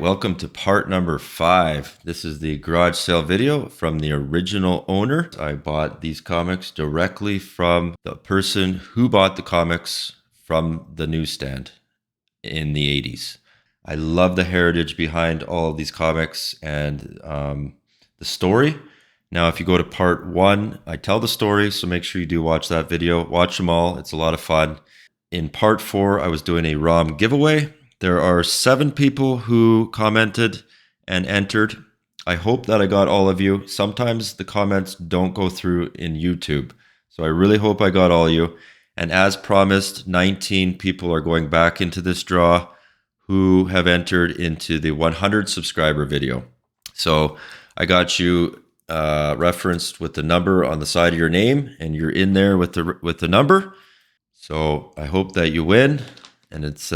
Welcome to part number 5. This is the garage sale video from the original owner. I bought these comics directly from the person who bought the comics from the newsstand in the 80s. I love the heritage behind all of these comics and the story. Now, if you go to part 1, I tell the story, so make sure you do watch that video. Watch them all. It's a lot of fun. In part 4, I was doing a ROM giveaway. There are 7 people who commented and entered. I hope that I got all of you. Sometimes the comments don't go through in YouTube. So I really hope I got all of you. And as promised, 19 people are going back into this draw who have entered into the 100 subscriber video. So I got you referenced with the number on the side of your name, and you're in there with the number. So I hope that you win, and it's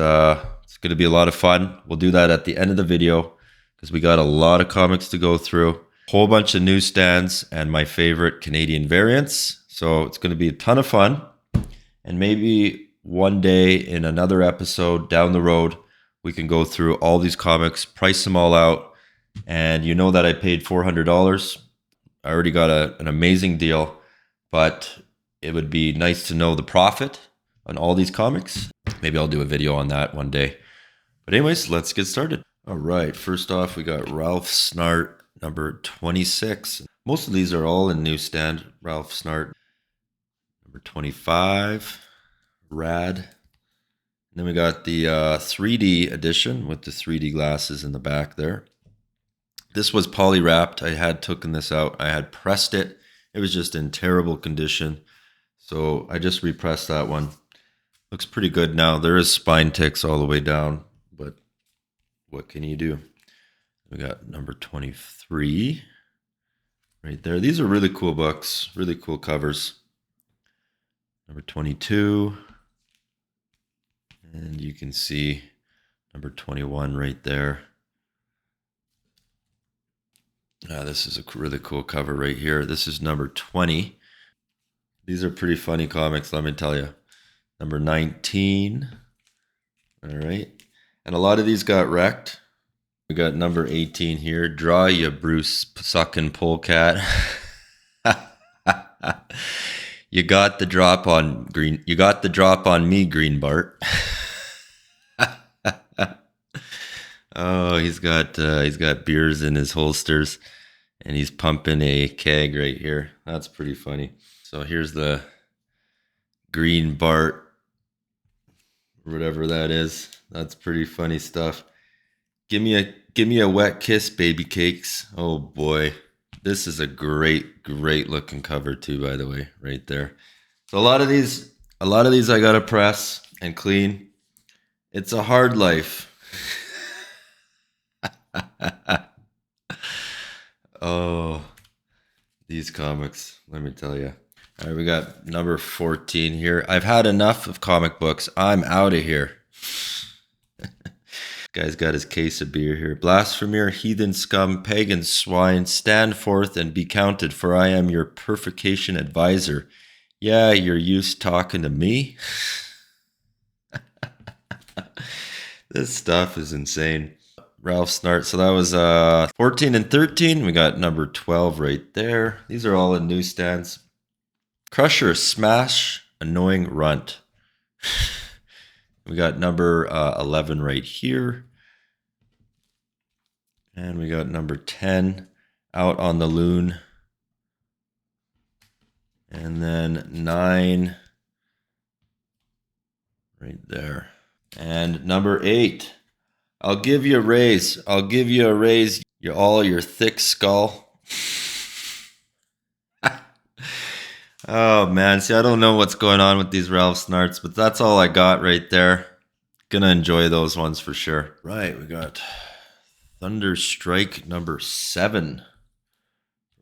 going to be a lot of fun. We'll do that at the end of the video because we got a lot of comics to go through, a whole bunch of newsstands and my favorite Canadian variants. So it's going to be a ton of fun. And maybe one day in another episode down the road, we can go through all these comics, price them all out. And you know that I paid $400. I already got an amazing deal, but it would be nice to know the profit on all these comics. Maybe I'll do a video on that one day. But anyways, let's get started. All right, first off, we got Ralph Snart, number 26. Most of these are all in newsstand. Ralph Snart, number 25. Rad. And then we got the 3D edition with the 3D glasses in the back there. This was poly wrapped. I had taken this out. I had pressed it. It was just in terrible condition. So I just repressed that one. Looks pretty good now. There is spine ticks all the way down, but what can you do? We got number 23 right there. These are really cool books, really cool covers. Number 22. And you can see number 21 right there. This is a really cool cover right here. This is number 20. These are pretty funny comics, let me tell you. Number 19. All right. And a lot of these got wrecked. We got number 18 here. Draw ya, Bruce sucking polecat. You got the drop on green. You got the drop on me, Green Bart. Oh, he's got beers in his holsters, and he's pumping a keg right here. That's pretty funny. So here's the Green Bart, whatever that is. That's pretty funny stuff. Give me a wet kiss, baby cakes. Oh boy, this is a great looking cover too, by the way, right there. So a lot of these I gotta press and clean. It's a hard life. Oh, these comics, let me tell you. All right, we got number 14 here. I've had enough of comic books. I'm out of here. Guy's got his case of beer here. Blasphemer, heathen scum, pagan swine, stand forth and be counted, for I am your purification advisor. Yeah, you're used talking to me. This stuff is insane. Ralph Snart. So that was 14 and 13. We got number 12 right there. These are all in newsstands. Crusher, Smash, Annoying Runt. We got number 11 right here. And we got number 10, Out on the Loon. And then 9 right there. And number 8, I'll give you a raise. I'll give you a raise. You're all your thick skull. Oh man, see, I don't know what's going on with these Ralph Snarts, but that's all I got right there. Gonna enjoy those ones for sure. Right, we got Thunder Strike number 7.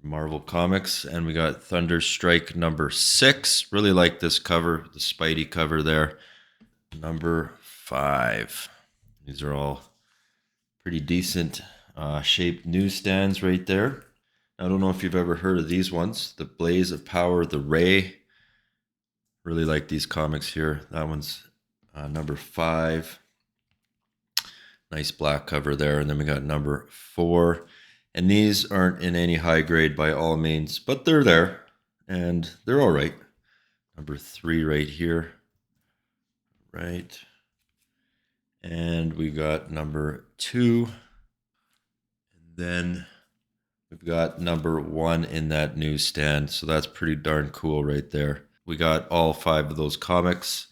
Marvel Comics, and we got Thunder Strike number 6. Really like this cover, the Spidey cover there. Number 5. These are all pretty decent shaped newsstands right there. I don't know if you've ever heard of these ones. The Blaze of Power, the Ray. Really like these comics here. That one's number 5. Nice black cover there. And then we got number 4. And these aren't in any high grade by all means, but they're there and they're all right. Number 3 right here. Right. And we got number 2. And then we've got number 1 in that newsstand. So that's pretty darn cool right there. We got all 5 of those comics.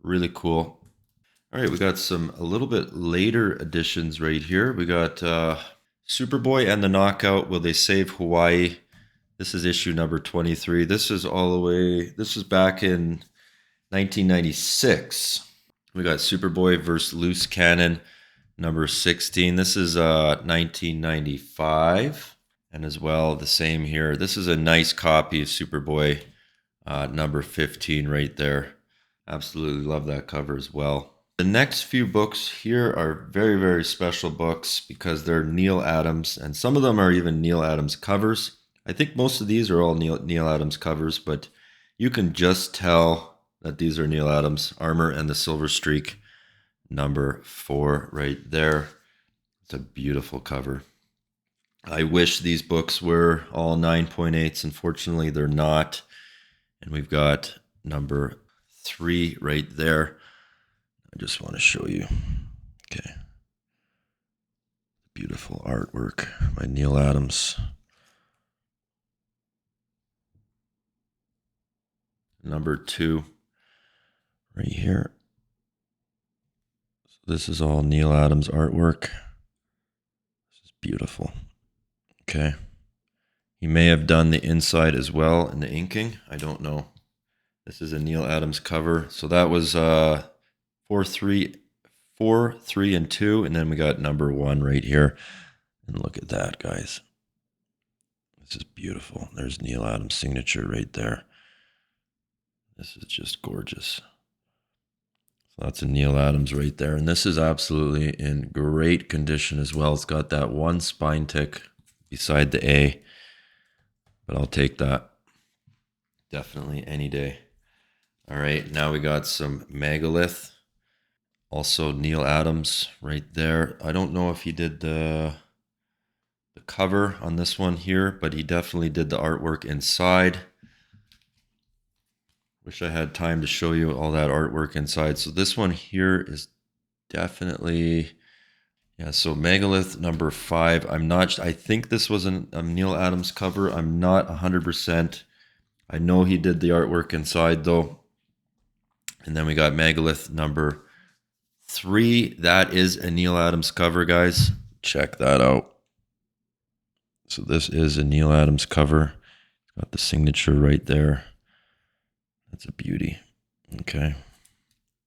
Really cool. All right, we got some a little bit later editions right here. We got Superboy and the Knockout. Will They Save Hawaii? This is issue number 23. This is all the way, this is back in 1996. We got Superboy versus Loose Cannon, number 16. This is 1995. And as well, the same here. This is a nice copy of Superboy, number 15 right there. Absolutely love that cover as well. The next few books here are very, very special books because they're Neal Adams, and some of them are even Neal Adams covers. I think most of these are all Neal Adams covers, but you can just tell that these are Neal Adams. Armor and the Silver Streak, number 4 right there. It's a beautiful cover. I wish these books were all 9.8s. Unfortunately, they're not. And we've got number 3 right there. I just want to show you. Okay. Beautiful artwork by Neal Adams. Number 2 right here. So this is all Neal Adams artwork. This is beautiful. Okay. He may have done the inside as well in the inking. I don't know. This is a Neal Adams cover. So that was 4, 3, and 2. And then we got number 1 right here. And look at that, guys. This is beautiful. There's Neal Adams' signature right there. This is just gorgeous. So that's a Neal Adams right there. And this is absolutely in great condition as well. It's got that one spine tick beside the A. But I'll take that. Definitely any day. All right, now we got some Megalith. Also Neal Adams right there. I don't know if he did the cover on this one here, but he definitely did the artwork inside. Wish I had time to show you all that artwork inside. So this one here is definitely, yeah, so Megalith number 5. I think this was a Neal Adams cover. I'm not 100%. I know he did the artwork inside though. And then we got Megalith number 3. That is a Neal Adams cover, guys. Check that out. So this is a Neal Adams cover. Got the signature right there. That's a beauty. Okay.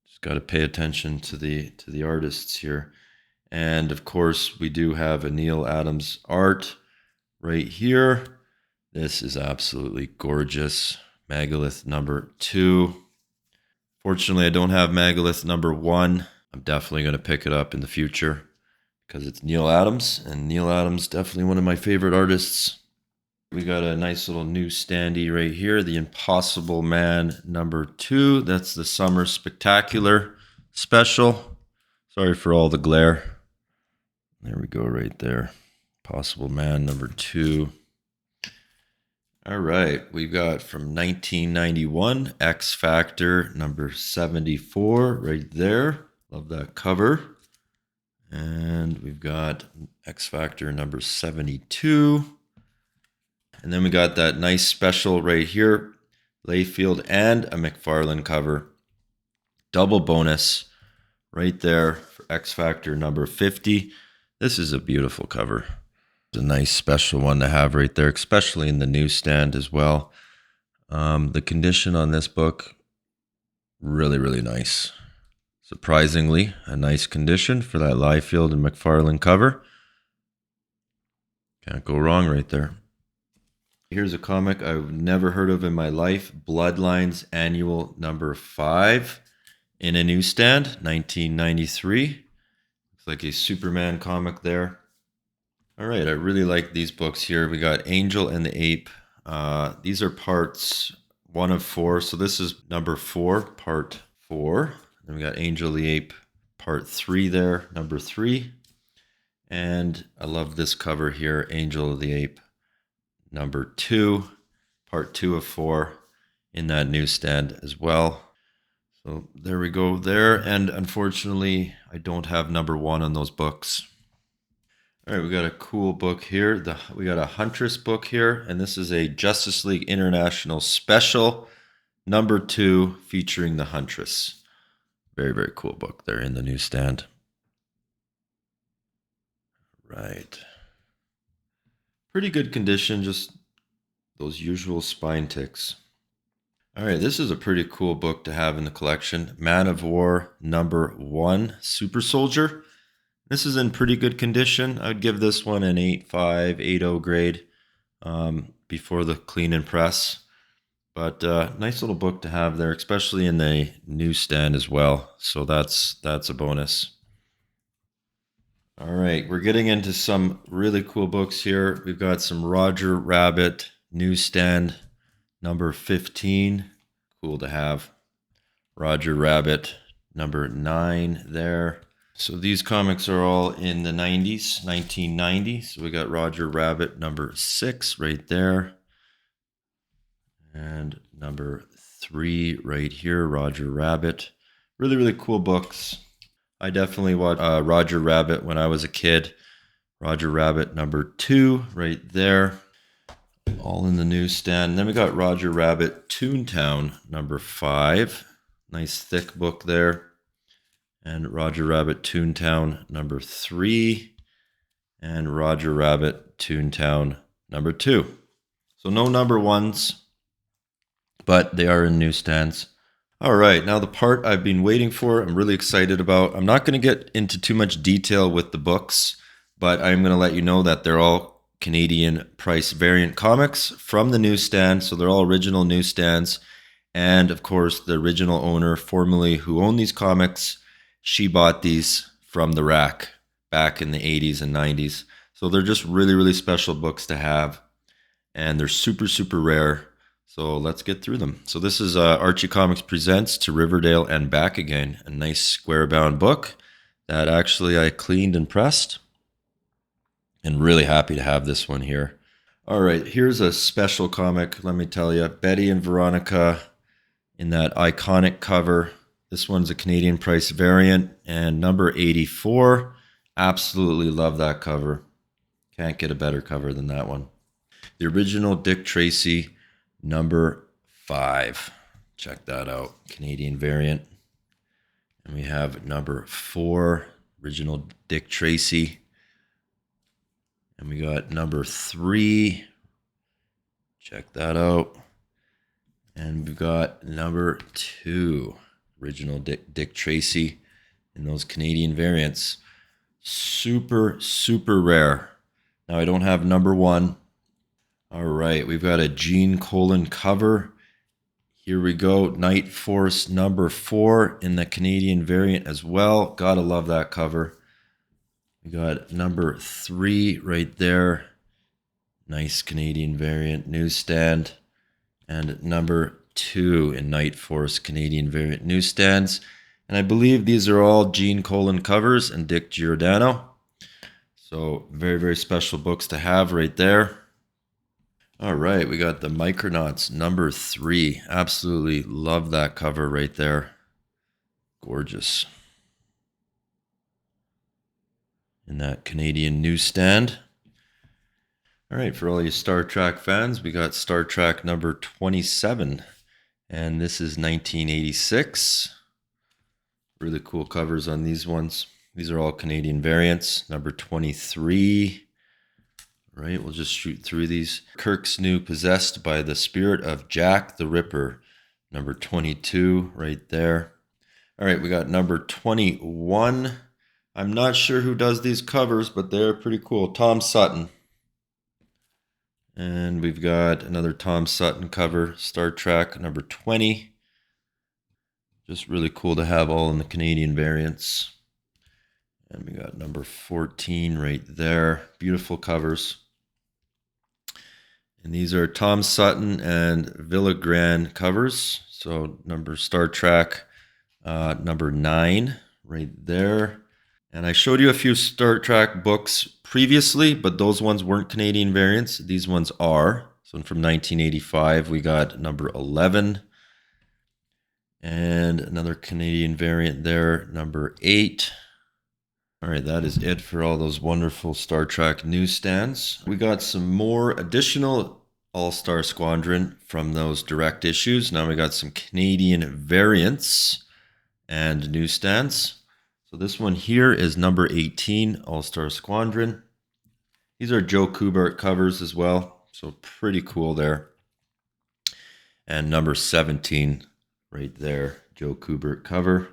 Just got to pay attention to the artists here. And of course, we do have a Neal Adams art right here. This is absolutely gorgeous. Megalith number 2. Fortunately, I don't have Megalith number 1. I'm definitely going to pick it up in the future because it's Neal Adams, and Neal Adams definitely one of my favorite artists. We got a nice little newstandy right here, The Impossible Man number 2. That's the Summer Spectacular special. Sorry for all the glare. There we go right there. Impossible Man number 2. All right, we've got from 1991, X Factor number 74 right there. Love that cover. And we've got X Factor number 72. And then we got that nice special right here, Layfield and a McFarlane cover. Double bonus right there for X Factor number 50. This is a beautiful cover. It's a nice special one to have right there, especially in the newsstand as well. The condition on this book, really, really nice. Surprisingly, a nice condition for that Layfield and McFarlane cover. Can't go wrong right there. Here's a comic I've never heard of in my life, Bloodlines Annual number 5 in a newsstand, 1993. Looks like a Superman comic there. All right, I really like these books here. We got Angel and the Ape. These are parts 1 of 4. So this is number 4, part 4. Then we got Angel the Ape, part 3 there, number 3. And I love this cover here, Angel of the Ape, number 2, part 2 of 4 in that newsstand as well. So there we go there. And unfortunately, I don't have number 1 on those books. All right, we got a cool book here. We got a Huntress book here, and this is a Justice League International special, number 2, featuring the Huntress. Very, very cool book there in the newsstand. Right. Pretty good condition, just those usual spine ticks. All right, this is a pretty cool book to have in the collection. Man of War number 1, Super Soldier. This is in pretty good condition. I would give this one an 8.5, 8.0 grade before the clean and press. But nice little book to have there, especially in the newsstand as well. So that's a bonus. All right, we're getting into some really cool books here. We've got some Roger Rabbit newsstand number 15. Cool to have. Roger Rabbit number 9 there. So these comics are all in the 90s, 1990. So we got Roger Rabbit number 6 right there. And number 3 right here, Roger Rabbit. Really, really cool books. I definitely watched Roger Rabbit when I was a kid. Roger Rabbit number 2 right there. All in the newsstand. Then we got Roger Rabbit Toontown number 5. Nice thick book there. And Roger Rabbit Toontown number 3. And Roger Rabbit Toontown number 2. So no number 1s, but they are in newsstands. All right, now the part I've been waiting for, I'm really excited about. I'm not going to get into too much detail with the books, but I'm going to let you know that they're all Canadian price variant comics from the newsstand. So they're all original newsstands. And of course, the original owner, formerly who owned these comics, she bought these from the rack back in the 80s and 90s. So they're just really, really special books to have. And they're super, super rare. So let's get through them. So this is Archie Comics Presents To Riverdale and Back Again. A nice square bound book that actually I cleaned and pressed. And really happy to have this one here. All right, here's a special comic, let me tell you. Betty and Veronica in that iconic cover. This one's a Canadian price variant and number 84. Absolutely love that cover. Can't get a better cover than that one. The original Dick Tracy, number 5. Check that out. Canadian variant. And we have number 4, original Dick Tracy. And we got number 3. Check that out. And we've got number 2. Original Dick Tracy in those Canadian variants. Super, super rare. Now I don't have number 1. All right, we've got a Gene Colan cover. Here we go. Night Force number 4 in the Canadian variant as well. Gotta love that cover. We got number 3 right there. Nice Canadian variant newsstand. And number 2 in Night Force Canadian variant newsstands. And I believe these are all Gene Colan covers and Dick Giordano. So very, very special books to have right there. All right, we got the Micronauts number 3. Absolutely love that cover right there. Gorgeous. In that Canadian newsstand. All right, for all you Star Trek fans, we got Star Trek number 27. And this is 1986. Really cool covers on these ones. These are all Canadian variants. Number 23. All right, we'll just shoot through these. Kirk's New Possessed by the Spirit of Jack the Ripper. Number 22 right there. All right, we got number 21. I'm not sure who does these covers, but they're pretty cool. Tom Sutton. And we've got another Tom Sutton cover, Star Trek number 20. Just really cool to have all in the Canadian variants. And we got number 14 right there. Beautiful covers. And these are Tom Sutton and Villagran covers. So number Star Trek number 9 right there. And I showed you a few Star Trek books previously, but those ones weren't Canadian variants. These ones are. So from 1985, we got number 11. And another Canadian variant there, number 8. All right, that is it for all those wonderful Star Trek newsstands. We got some more additional All-Star Squadron from those direct issues. Now we got some Canadian variants and newsstands. So this one here is number 18, All-Star Squadron. These are Joe Kubert covers as well, so pretty cool there. And number 17 right there, Joe Kubert cover.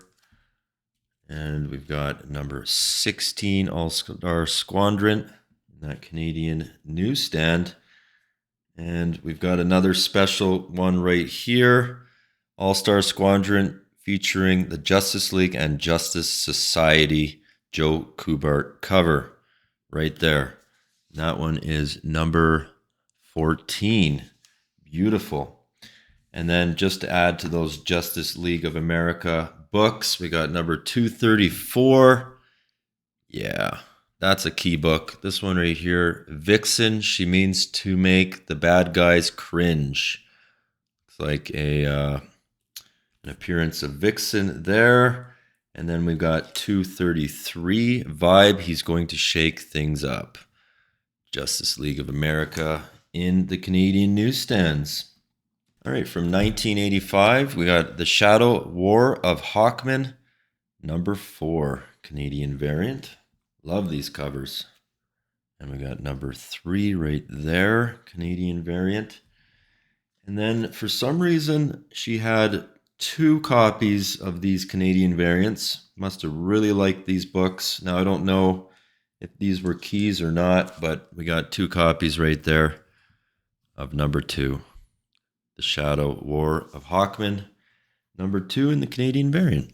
And we've got number 16, All-Star Squadron, that Canadian newsstand. And we've got another special one right here, All-Star Squadron, featuring the Justice League and Justice Society Joe Kubert cover right there. That one is number 14. Beautiful. And then just to add to those Justice League of America books, we got number 234. Yeah, that's a key book. This one right here, Vixen, she means to make the bad guys cringe. It's like an appearance of Vixen there. And then we've got 233, Vibe, he's going to shake things up. Justice League of America in the Canadian newsstands. All right, from 1985, we got The Shadow War of Hawkman, number 4, Canadian variant. Love these covers. And we got number 3 right there, Canadian variant. And then for some reason, she had 2 copies of these Canadian variants. Must have really liked these books. Now, I don't know if these were keys or not, but we got 2 copies right there of number 2. The Shadow War of Hawkman, number 2 in the Canadian variant.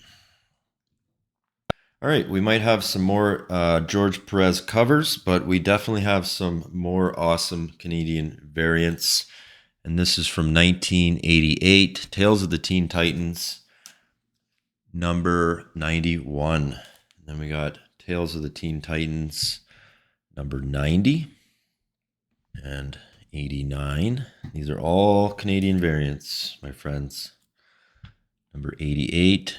All right, we might have some more George Perez covers, but we definitely have some more awesome Canadian variants. And this is from 1988, Tales of the Teen Titans, number 91. And then we got Tales of the Teen Titans, number 90 and 89. These are all Canadian variants, my friends. Number 88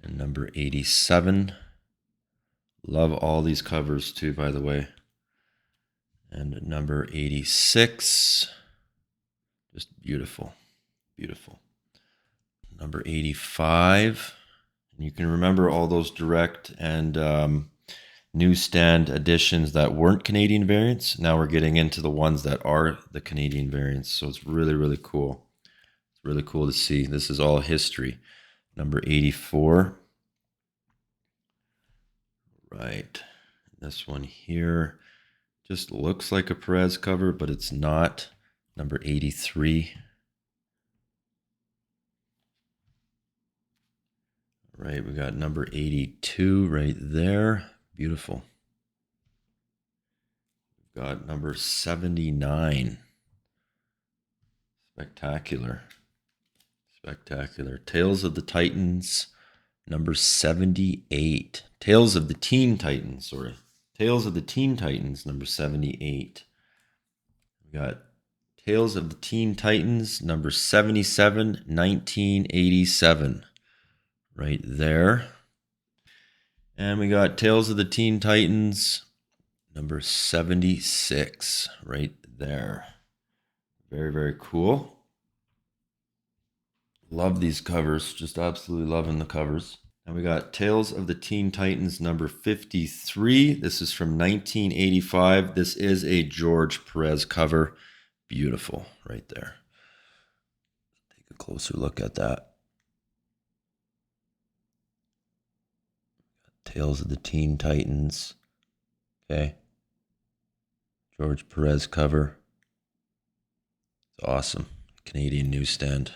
and number 87. Love all these covers too, by the way. And number 86. Just beautiful, beautiful. Number 85. And you can remember all those direct and newsstand editions that weren't Canadian variants. Now we're getting into the ones that are the Canadian variants. So it's really, really cool. It's really cool to see. This is all history. Number 84. Right. This one here just looks like a Perez cover, but it's not. Number 83. Right, we got number 82 right there. Beautiful. We've got number 79. Spectacular. Spectacular. Tales of the Titans, number 78. Tales of the Teen Titans, sorry. Tales of the Teen Titans, number 78. We got Tales of the Teen Titans, number 77, 1987. Right there. And we got Tales of the Teen Titans, number 76, right there. Very, very cool. Love these covers. Just absolutely loving the covers. And we got Tales of the Teen Titans, number 53. This is from 1985. This is a George Perez cover. Beautiful right there. Take a closer look at that. Tales of the Teen Titans. Okay. George Perez cover. It's awesome. Canadian newsstand.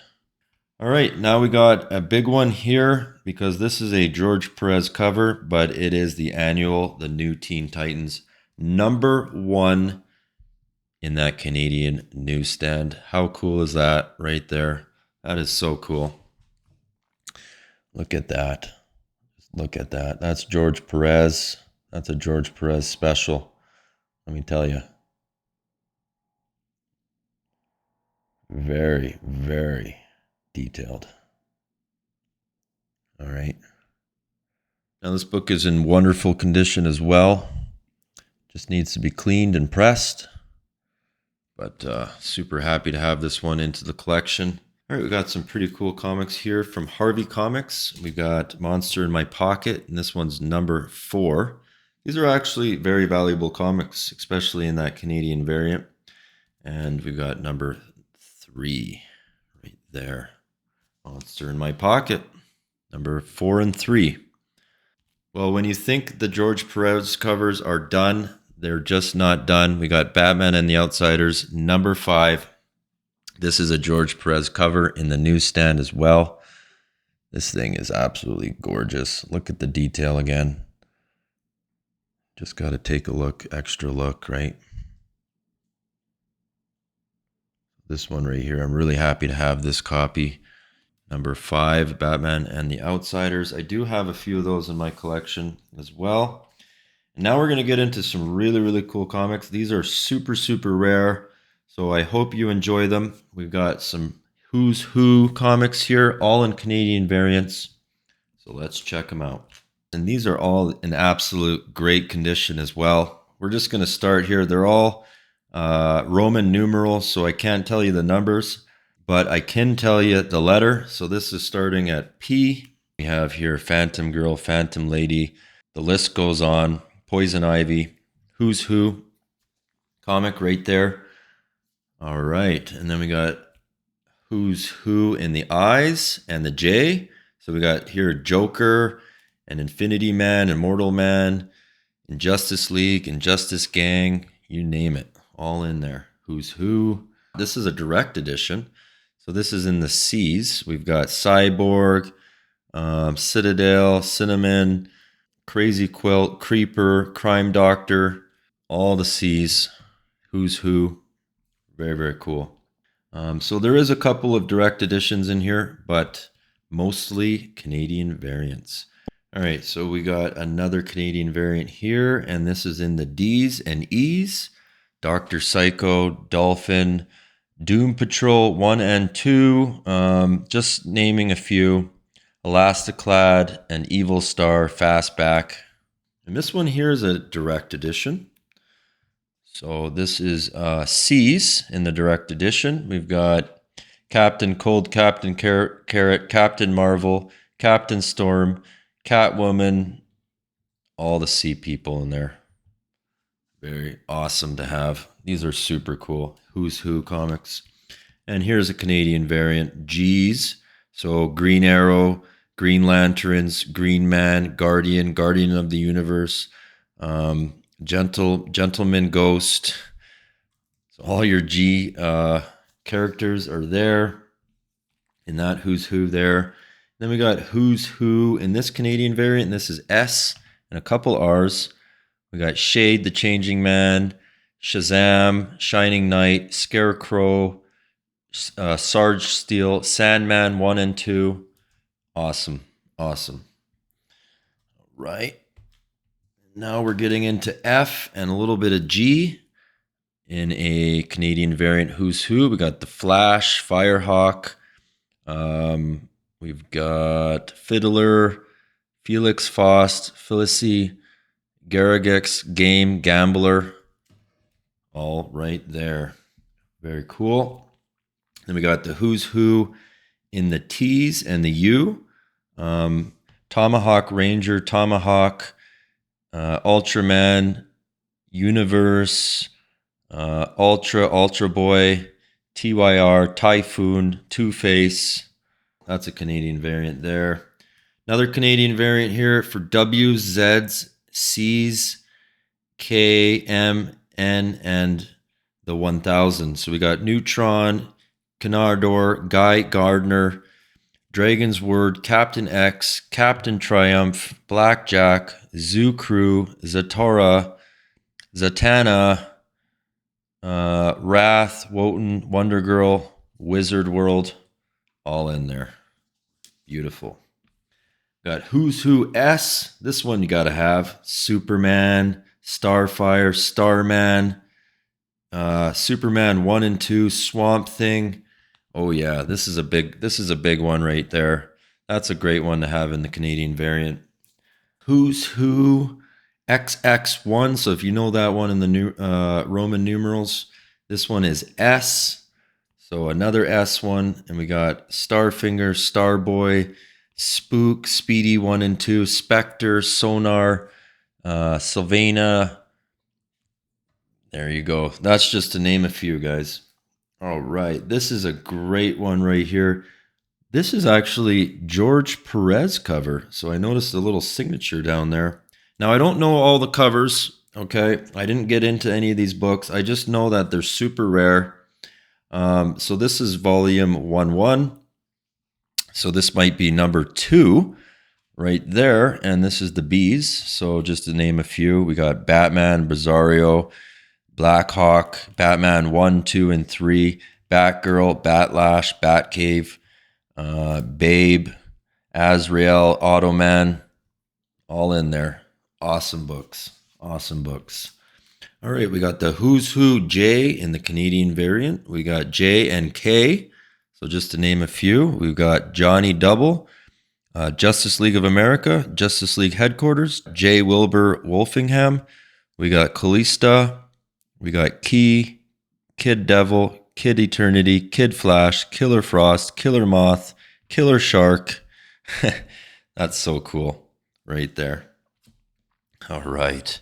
All right, now we got a big one here because this is a George Perez cover, but it is the annual, the new Teen Titans, number 1 in that Canadian newsstand. How cool is that right there? That is so cool. Look at that. Look at that. That's George Perez. That's a George Perez special. Let me tell you. Very, very detailed. All right. Now this book is in wonderful condition as well. Just needs to be cleaned and pressed. But super happy to have this one into the collection. All right, we got some pretty cool comics here from Harvey Comics. We got Monster in My Pocket, and this one's number 4. These are actually very valuable comics, especially in that Canadian variant. And we've got number 3 right there. Monster in My Pocket, number 4 and 3. Well, when you think the George Perez covers are done, they're just not done. We got Batman and the Outsiders, number 5. This is a George Perez cover in the newsstand as well. This thing is absolutely gorgeous. Look at the detail again. Just got to take a look, extra look, right? This one right here, I'm really happy to have this copy. Number 5, Batman and the Outsiders. I do have a few of those in my collection as well. And now we're going to get into some really, really cool comics. These are super, super rare. So I hope you enjoy them. We've got some Who's Who comics here, all in Canadian variants. So let's check them out. And these are all in absolute great condition as well. We're just going to start here. They're all Roman numerals, so I can't tell you the numbers, but I can tell you the letter. So this is starting at P. We have here Phantom Girl, Phantom Lady. The list goes on. Poison Ivy, Who's Who comic right there. All right, and then we got Who's Who in the Eyes and the J. So we got here Joker and Infinity Man, Immortal Man, Injustice League, Injustice Gang, you name it, all in there. Who's Who. This is a direct edition. So this is in the C's. We've got Cyborg, Citadel, Cinnamon, Crazy Quilt, Creeper, Crime Doctor, all the C's. Who's Who. Very, very cool. So there is a couple of direct editions in here, but mostly Canadian variants. All right, so we got another Canadian variant here, and this is in the D's and E's. Dr. Psycho, Dolphin, Doom Patrol 1 and 2, just naming a few. Elasticlad and Evil Star Fastback. And this one here is a direct edition. So this is C's in the direct edition. We've got Captain Cold, Captain Carrot, Captain Marvel, Captain Storm, Catwoman, all the C people in there. Very awesome to have. These are super cool. Who's Who comics. And here's a Canadian variant, G's. So Green Arrow, Green Lanterns, Green Man, Guardian, Guardian of the Universe, Gentleman Ghost. So all your G characters are there in that Who's Who there. Then we got Who's Who in this Canadian variant. This is S and a couple R's. We got Shade, the Changing Man, Shazam, Shining Knight, Scarecrow, Sarge Steel, Sandman 1 and 2. Awesome. Awesome. All right. Now we're getting into F and a little bit of G in a Canadian variant Who's Who. We got the Flash, Firehawk. We've got Fiddler, Felix Faust, Felicie, Garrigix, Game, Gambler. All right there. Very cool. Then we got the Who's Who in the T's and the U. Tomahawk Ranger, Tomahawk, Ultraman, Universe, Ultra Boy, TYR, Typhoon, Two-Face. That's a Canadian variant there. Another Canadian variant here for W's, Z's, C's, K, M, N, and the 1000. So we got Neutron, Canardor, Guy Gardner, Dragon's Word, Captain X, Captain Triumph, Blackjack, Zoo Crew, Zatora, Zatanna, Wrath, Wotan, Wonder Girl, Wizard World, all in there. Beautiful. Got Who's Who S. This one you got to have. Superman, Starfire, Starman, Superman 1 and 2, Swamp Thing. Oh yeah, this is a big one right there. That's a great one to have in the Canadian variant. Who's Who XX1. So if you know that one in the new Roman numerals, this one is S. So another S one, and we got Starfinger, Starboy, Spook, Speedy 1 and 2, Spectre, Sonar, Sylvana. There you go. That's just to name a few, guys. All right, this is a great one right here. This is actually George Perez cover. So I noticed a little signature down there. Now, I don't know all the covers, okay? I didn't get into any of these books. I just know that they're super rare. So this is volume 1-1. So this might be number 2 right there. And this is the Bees. So just to name a few, we got Batman, Bizarro, Blackhawk, Batman 1, 2, and 3, Batgirl, Batlash, Batcave, Babe, Azrael, Automan, all in there. Awesome books. Awesome books. All right, we got the Who's Who J in the Canadian variant. We got J and K. So just to name a few, we've got Johnny Double, Justice League of America, Justice League Headquarters, J. Wilbur Wolfingham. We got Callista. We got Key, Kid Devil, Kid Eternity, Kid Flash, Killer Frost, Killer Moth, Killer Shark. That's so cool right there. All right.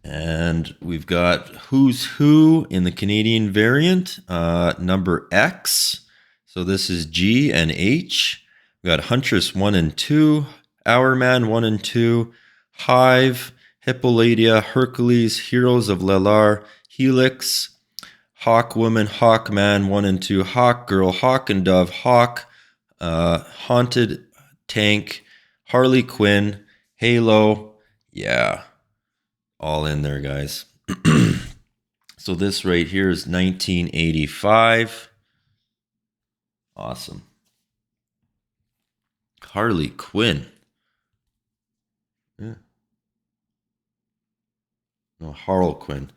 And we've got Who's Who in the Canadian variant, number X. So this is G and H. We got Huntress 1 and 2, Hourman 1 and 2, Hive, Hippolyta, Hercules, Heroes of Lelar, Helix, Hawkwoman, Hawkman 1 and 2, Hawkgirl, Hawk and Dove, Hawk, Haunted Tank, Harley Quinn, Halo. Yeah, all in there, guys. So this right here is 1985. Awesome. Harley Quinn. Yeah. No, Harlequin.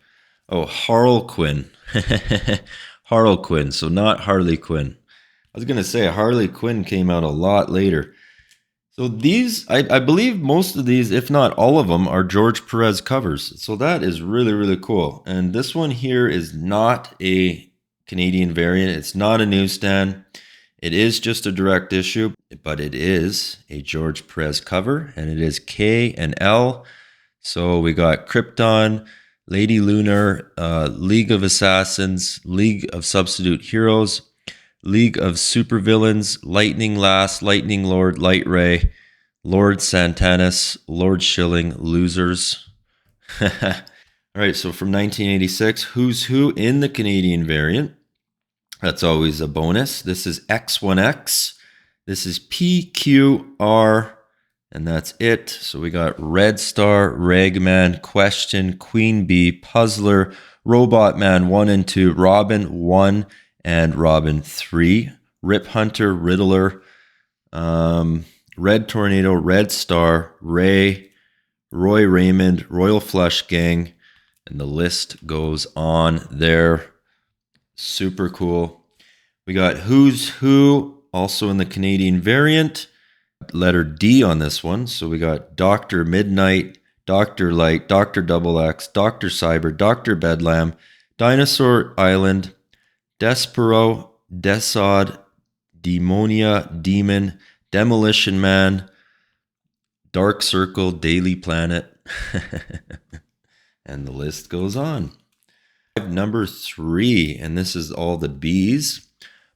Oh, Harlequin. Harlequin. So not Harley Quinn. I was going to say Harley Quinn came out a lot later. So these, I believe most of these, if not all of them, are George Perez covers. So that is really, really cool. And this one here is not a Canadian variant. It's not a newsstand. It is just a direct issue, but it is a George Perez cover, and it is K and L. So we got Krypton, Lady Lunar, League of Assassins, League of Substitute Heroes, League of Supervillains, Lightning Lass, Lightning Lord, Light Ray, Lord Santanis, Lord Shilling, Losers. All right, so from 1986, Who's Who in the Canadian variant. That's always a bonus. This is X1X. This is PQR, and that's it. So we got Red Star, Ragman, Question, Queen Bee, Puzzler, Robot Man 1 and 2, Robin 1, and Robin 3, Rip Hunter, Riddler, Red Tornado, Red Star, Ray, Roy Raymond, Royal Flush Gang, and the list goes on there. Super cool. We got Who's Who also in the Canadian variant. Letter D on this one. So we got Dr. Midnight, Dr. Light, Dr. Double X, Dr. Cyber, Dr. Bedlam, Dinosaur Island, Despero, Desod, Demonia, Demon, Demolition Man, Dark Circle, Daily Planet, and the list goes on. Number 3, and this is all the Bees.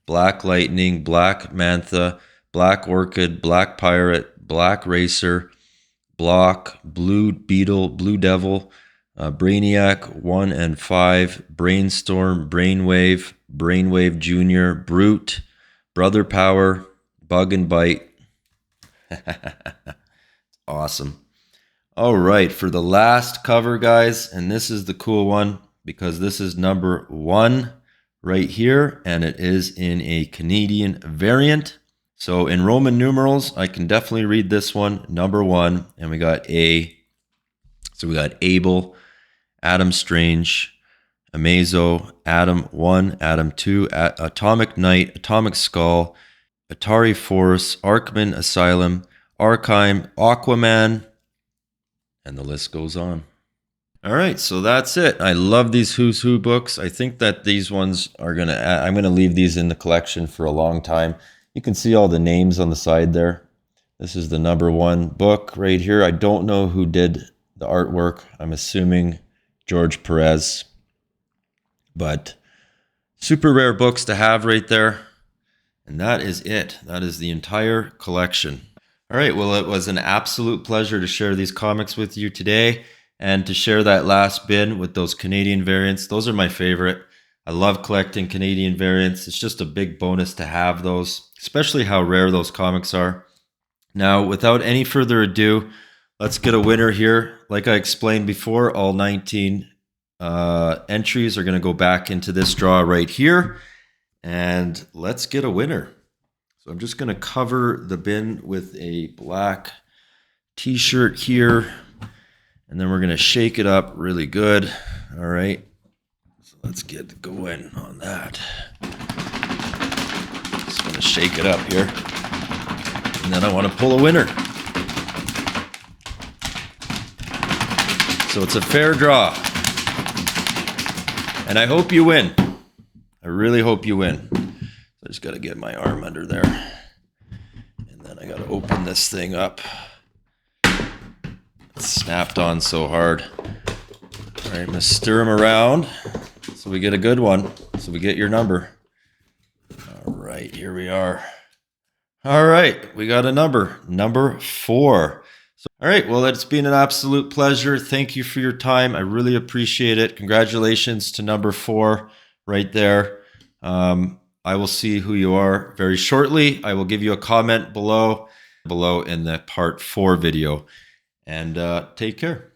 Black Lightning, Black Mantha, Black Orchid, Black Pirate, Black Racer, Block, Blue Beetle, Blue Devil, Brainiac 1 and 5, Brainstorm, Brainwave, Brainwave Jr., Brute, Brother Power, Bug and Bite. Awesome. All right, for the last cover, guys, and this is the cool one because this is number 1 right here, and it is in a Canadian variant. So in Roman numerals, I can definitely read this one, number 1, and we got A. So we got Abel, Adam Strange, Amazo, Adam 1, Adam 2, Atomic Knight, Atomic Skull, Atari Force, Arkman Asylum, Arkheim, Aquaman, and the list goes on. All right, so that's it. I love these Who's Who books. I think that these ones are I'm gonna leave these in the collection for a long time. You can see all the names on the side there. This is the number 1 book right here. I don't know who did the artwork. I'm assuming George Perez, but super rare books to have right there. And that is it. That is the entire collection. All right, well, it was an absolute pleasure to share these comics with you today and to share that last bin with those Canadian variants. Those are my favorite. I love collecting Canadian variants. It's just a big bonus to have those, especially how rare those comics are. Now, without any further ado, let's get a winner here. Like I explained before, all 19 entries are going to go back into this draw right here. And let's get a winner. So I'm just going to cover the bin with a black t-shirt here. And then we're going to shake it up really good. All right. So let's get going on that. Just going to shake it up here. And then I want to pull a winner. So it's a fair draw. And I hope you win. I really hope you win. I just got to get my arm under there. And then I got to open this thing up. It's snapped on so hard. All right, I'm going to stir them around so we get a good one. So we get your number. All right, here we are. All right, we got a number 4. So, all right, well, it's been an absolute pleasure. Thank you for your time. I really appreciate it. Congratulations to number 4 right there. I will see who you are very shortly. I will give you a comment below in the part 4 video. And take care.